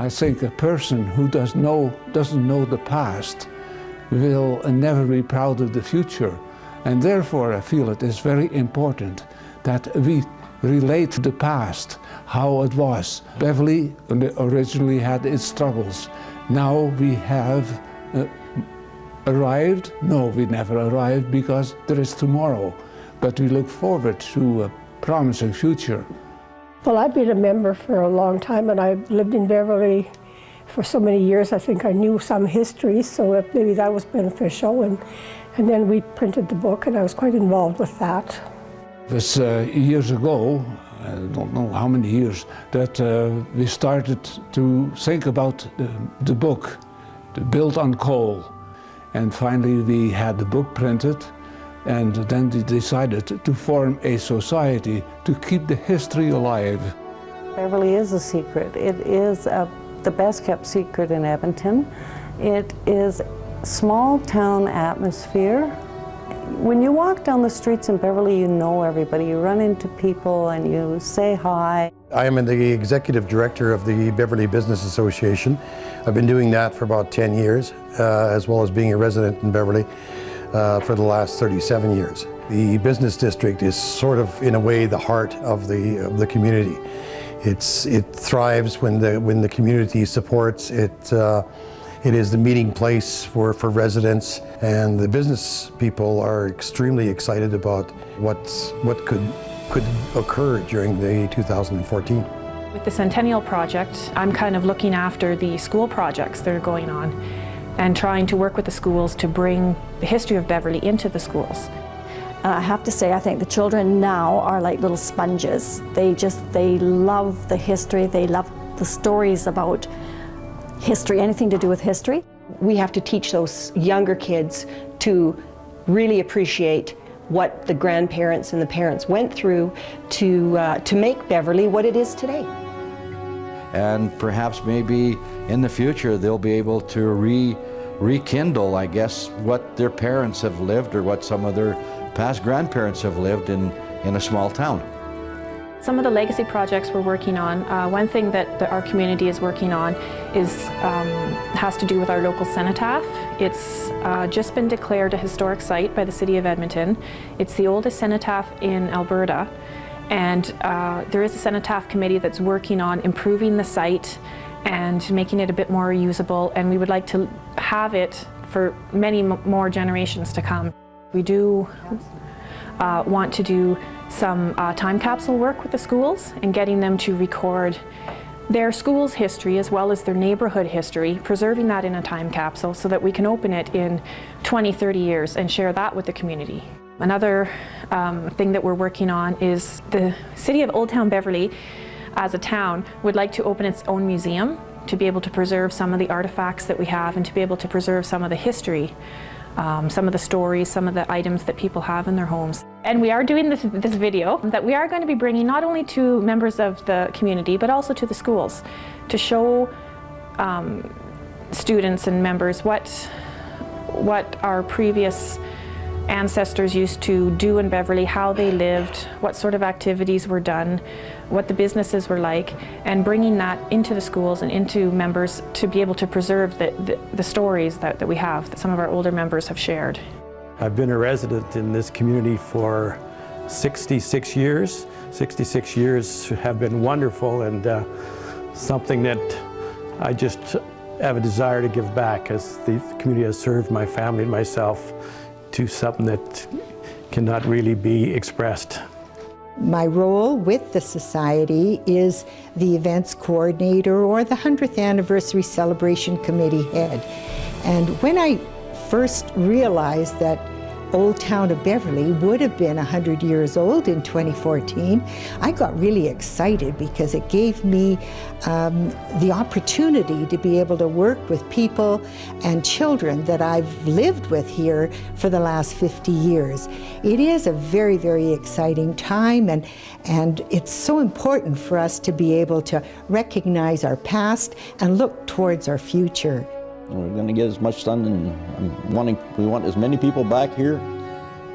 I think a person who doesn't know the past will never be proud of the future. And therefore I feel it is very important that we relate to the past, how it was. Beverly originally had its struggles. Now we have arrived. No, we never arrived because there is tomorrow. But we look forward to a promising future. Well, I've been a member for a long time, and I've lived in Beverly for so many years. I think I knew some history, so maybe that was beneficial. And then we printed the book, and I was quite involved with that. It was years ago, I don't know how many years, that we started to think about the book, Built on Coal. And finally we had the book printed, and then we decided to form a society to keep the history alive. Beverly is a secret. It is the best kept secret in Edmonton. It is small town atmosphere. When you walk down the streets in Beverly, you know everybody. You run into people and you say hi. I am the executive director of the Beverly Business Association. I've been doing that for about 10 years, as well as being a resident in Beverly for the last 37 years. The business district is sort of, in a way, the heart of the community. It thrives when the community supports it. It is the meeting place for residents, and the business people are extremely excited about what could occur during the 2014. With the Centennial Project, I'm kind of looking after the school projects that are going on and trying to work with the schools to bring the history of Beverly into the schools. I have to say, I think the children now are like little sponges. They love the history, they love the stories about history, anything to do with history. We have to teach those younger kids to really appreciate what the grandparents and the parents went through to make Beverly what it is today. And perhaps maybe in the future they'll be able to rekindle, I guess, what their parents have lived or what some of their past grandparents have lived in a small town. Some of the legacy projects we're working on, one thing that our community is working on has to do with our local cenotaph. It's just been declared a historic site by the City of Edmonton. It's the oldest cenotaph in Alberta, and there is a cenotaph committee that's working on improving the site and making it a bit more usable, and we would like to have it for many more generations to come. We do want to do some time capsule work with the schools and getting them to record their school's history as well as their neighborhood history, preserving that in a time capsule so that we can open it in 20, 30 years and share that with the community. Another thing that we're working on is the City of Old Town Beverly as a town would like to open its own museum to be able to preserve some of the artifacts that we have and to be able to preserve some of the history, some of the stories, some of the items that people have in their homes. And we are doing this video that we are going to be bringing not only to members of the community but also to the schools to show students and members what our previous ancestors used to do in Beverly, how they lived, what sort of activities were done, what the businesses were like, and bringing that into the schools and into members to be able to preserve the stories that we have, that some of our older members have shared. I've been a resident in this community for 66 years. 66 years have been wonderful, and something that I just have a desire to give back, as the community has served my family and myself to something that cannot really be expressed. My role with the Society is the events coordinator or the 100th anniversary celebration committee head. And when I first realized that Old Town of Beverly would have been 100 years old in 2014, I got really excited because it gave me the opportunity to be able to work with people and children that I've lived with here for the last 50 years. It is a very, very exciting time, and it's so important for us to be able to recognize our past and look towards our future. We're going to get as much done, and we want as many people back here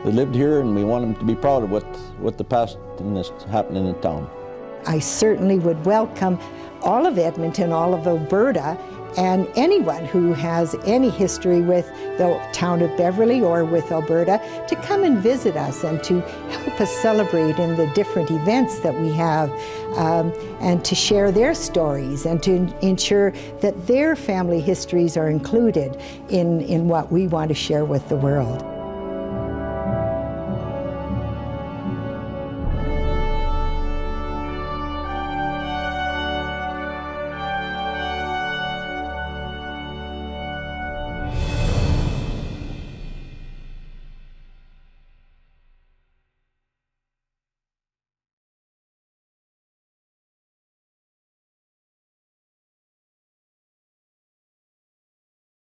that lived here, and we want them to be proud of what the past and this happened in the town. I certainly would welcome all of Edmonton, all of Alberta, and anyone who has any history with the town of Beverly or with Alberta to come and visit us and to help us celebrate in the different events that we have, and to share their stories and to ensure that their family histories are included in what we want to share with the world.